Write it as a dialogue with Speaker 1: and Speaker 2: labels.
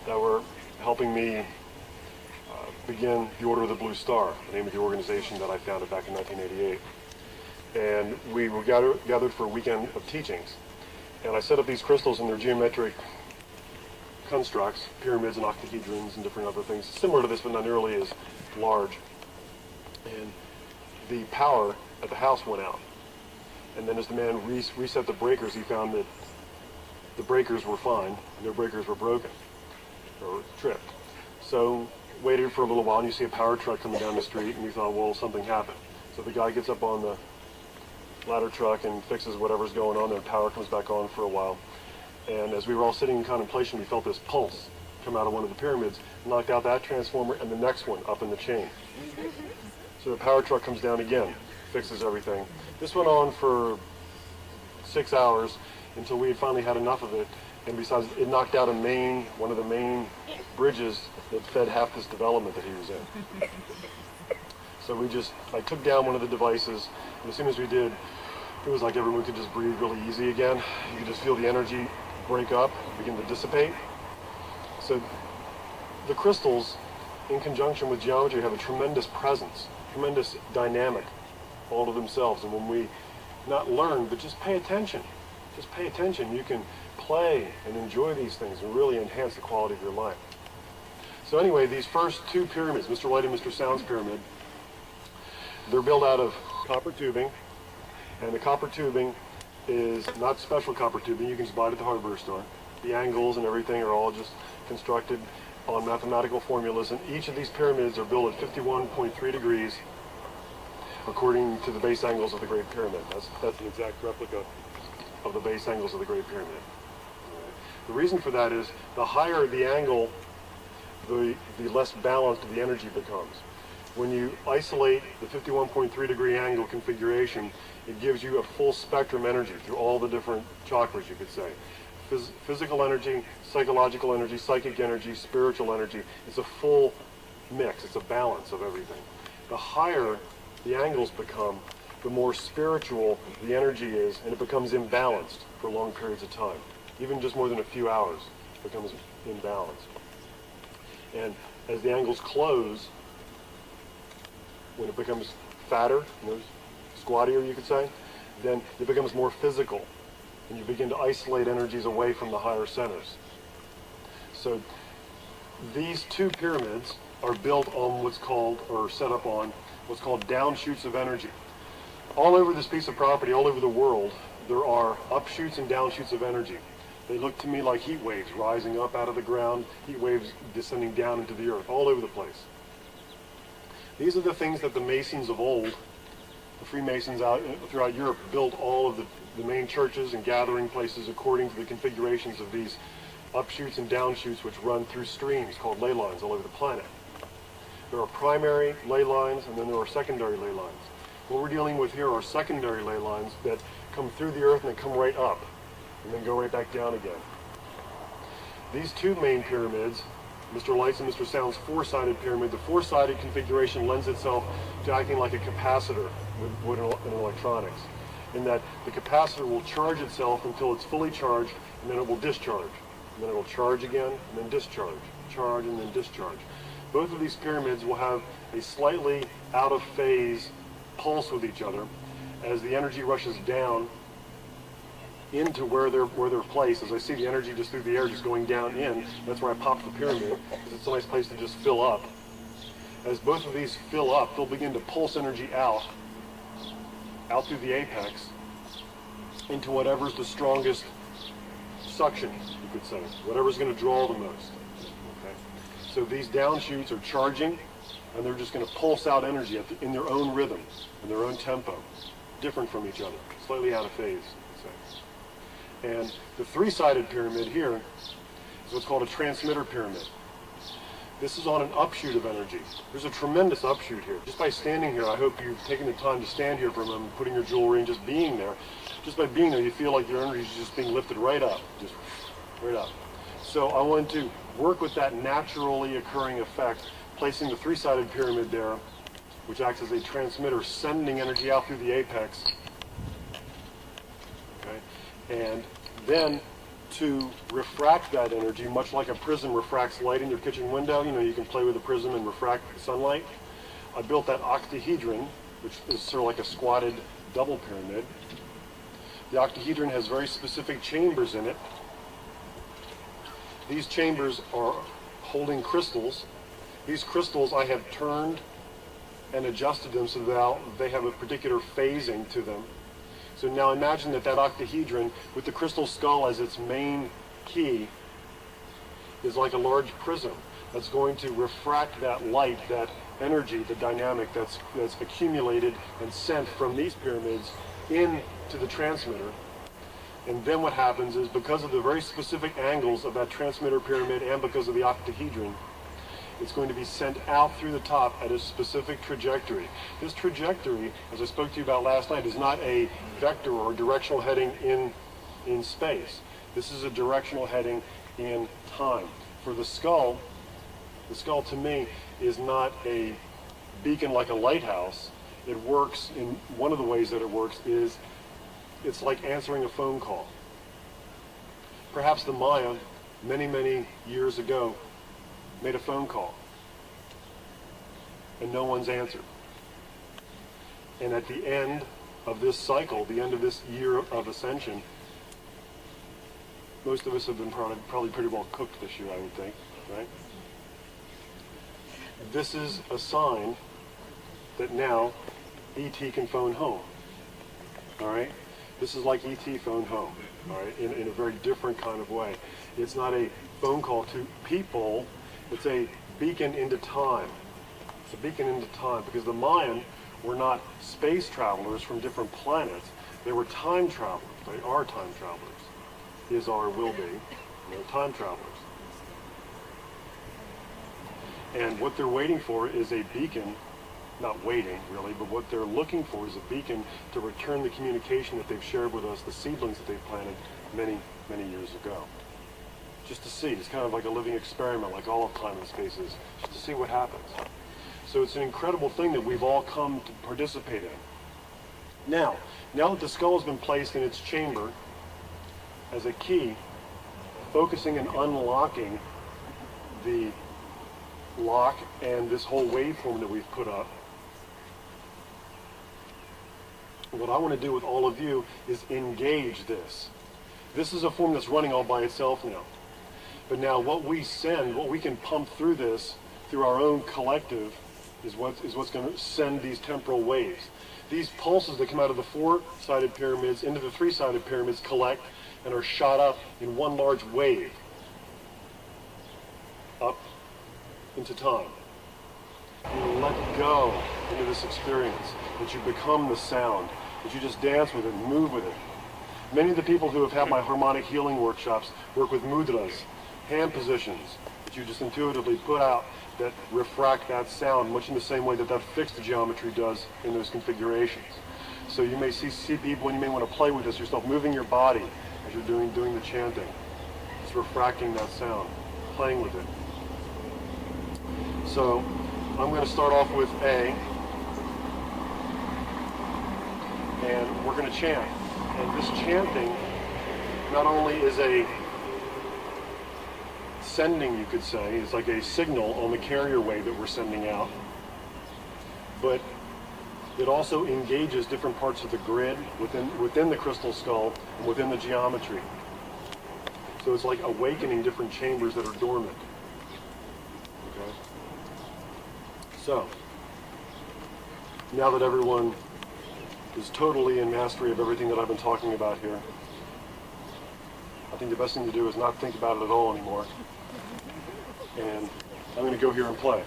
Speaker 1: that were helping me begin the Order of the Blue Star, the name of the organization that I founded back in 1988. And we were gathered for a weekend of teachings. And I set up these crystals in their geometric constructs, pyramids and octahedrons and different other things, similar to this but not nearly as large. And the power at the house went out. And then as the man reset the breakers, he found that the breakers were fine and their breakers were broken or tripped. So waited for a little while and you see a power truck coming down the street and you thought, well, something happened. So the guy gets up on the ladder truck and fixes whatever's going on, and power comes back on for a while. And as we were all sitting in contemplation, we felt this pulse come out of one of the pyramids, knocked out that transformer and the next one up in the chain. So the power truck comes down again, fixes everything. This went on for 6 hours until we had finally had enough of it. And besides, it knocked out one of the main bridges that fed half this development that he was in. So I took down one of the devices, and as soon as we did, it was like everyone could just breathe really easy again. You could just feel the energy break up, begin to dissipate. So the crystals, in conjunction with geometry, have a tremendous presence, tremendous dynamic all to themselves. And when we not learn, but just pay attention, you can play and enjoy these things and really enhance the quality of your life. So anyway, these first two pyramids, Mr. Light and Mr. Sound's pyramid, they're built out of copper tubing, and the copper tubing is not special copper tubing. You can just buy it at the hardware store. The angles and everything are all just constructed on mathematical formulas, and each of these pyramids are built at 51.3 degrees according to the base angles of the Great Pyramid. That's the exact replica of the base angles of the Great Pyramid. The reason for that is the higher the angle, the less balanced the energy becomes. When you isolate the 51.3 degree angle configuration, it gives you a full spectrum energy through all the different chakras, you could say. Physical energy, psychological energy, psychic energy, spiritual energy. It's a full mix. It's a balance of everything. The higher the angles become, the more spiritual the energy is, and it becomes imbalanced for long periods of time. Even just more than a few hours, it becomes imbalanced. And as the angles close, when it becomes fatter, squattier you could say, then it becomes more physical, and you begin to isolate energies away from the higher centers. So these two pyramids are built on set up on what's called downshoots of energy. All over this piece of property, all over the world, there are upshoots and downshoots of energy. They look to me like heat waves rising up out of the ground, heat waves descending down into the earth, all over the place. These are the things that the Masons of old, the Freemasons out throughout Europe, built all of the main churches and gathering places according to the configurations of these upshoots and downshoots which run through streams called ley lines all over the planet. There are primary ley lines and then there are secondary ley lines. What we're dealing with here are secondary ley lines that come through the earth and they come right up and then go right back down again. These two main pyramids, Mr. Light's and Mr. Sound's four-sided pyramid, the four-sided configuration lends itself to acting like a capacitor in electronics, in that the capacitor will charge itself until it's fully charged, and then it will discharge. And then it will charge again, and then discharge. Charge, and then discharge. Both of these pyramids will have a slightly out-of-phase pulse with each other as the energy rushes down into where they're placed. As I see the energy just through the air just going down in, that's where I pop the pyramid, because it's a nice place to just fill up. As both of these fill up, they'll begin to pulse energy out through the apex into whatever's the strongest suction, you could say, whatever's going to draw the most. Okay? So these downshoots are charging, and they're just going to pulse out energy in their own rhythm, in their own tempo, different from each other, slightly out of phase, you could say. And the three-sided pyramid here is what's called a transmitter pyramid. This is on an upshoot of energy. There's a tremendous upshoot here. Just by standing here, I hope you've taken the time to stand here for a moment, putting your jewelry and just being there. Just by being there, you feel like your energy is just being lifted right up, just right up. So I want to work with that naturally occurring effect, placing the three-sided pyramid there, which acts as a transmitter, sending energy out through the apex. Okay? And then to refract that energy, much like a prism refracts light in your kitchen window. You know, you can play with a prism and refract sunlight. I built that octahedron, which is sort of like a squatted double pyramid. The octahedron has very specific chambers in it. These chambers are holding crystals. These crystals I have turned and adjusted them so that they have a particular phasing to them. So now imagine that octahedron with the crystal skull as its main key is like a large prism that's going to refract that light, that energy, the dynamic that's accumulated and sent from these pyramids into the transmitter. And then what happens is, because of the very specific angles of that transmitter pyramid and because of the octahedron, it's going to be sent out through the top at a specific trajectory. This trajectory, as I spoke to you about last night, is not a vector or directional heading in space. This is a directional heading in time. For the skull to me is not a beacon like a lighthouse. It works in, one of the ways that it works is, it's like answering a phone call. Perhaps the Maya, many, many years ago, made a phone call and no one's answered. And at the end of this cycle, the end of this year of ascension, most of us have been probably pretty well cooked this year, I would think, right? This is a sign that now E.T. can phone home, all right? This is like E.T. phoned home, all right, in a very different kind of way. It's not a phone call to people, it's a beacon into time. It's a beacon into time, because the Mayan were not space travelers from different planets. They were time travelers. They are time travelers. Is, are, will be. They're time travelers. And what they're waiting for is a beacon. Not waiting, really, but what they're looking for is a beacon to return the communication that they've shared with us, the seedlings that they've planted many, many years ago. Just to see. It's kind of like a living experiment, like all of time and space is, just to see what happens. So it's an incredible thing that we've all come to participate in. Now that the skull has been placed in its chamber as a key, focusing and unlocking the lock and this whole waveform that we've put up, what I want to do with all of you is engage this. This is a form that's running all by itself now. But now what we send, what we can pump through this, through our own collective, is what's going to send these temporal waves. These pulses that come out of the four-sided pyramids into the three-sided pyramids collect and are shot up in one large wave up into time. You let go into this experience, that you become the sound, that you just dance with it and move with it. Many of the people who have had my harmonic healing workshops work with mudras, hand positions, that you just intuitively put out that refract that sound, much in the same way that fixed geometry does in those configurations. So you may see people, and you may want to play with this yourself, moving your body as you're doing the chanting. Just refracting that sound, playing with it. So I'm going to start off with A, and we're going to chant. And this chanting not only is a sending, you could say, it's like a signal on the carrier wave that we're sending out, but it also engages different parts of the grid within the crystal skull and within the geometry. So it's like awakening different chambers that are dormant. Okay? So, now that everyone is totally in mastery of everything that I've been talking about here, I think the best thing to do is not think about it at all anymore. And I'm going to go here and play.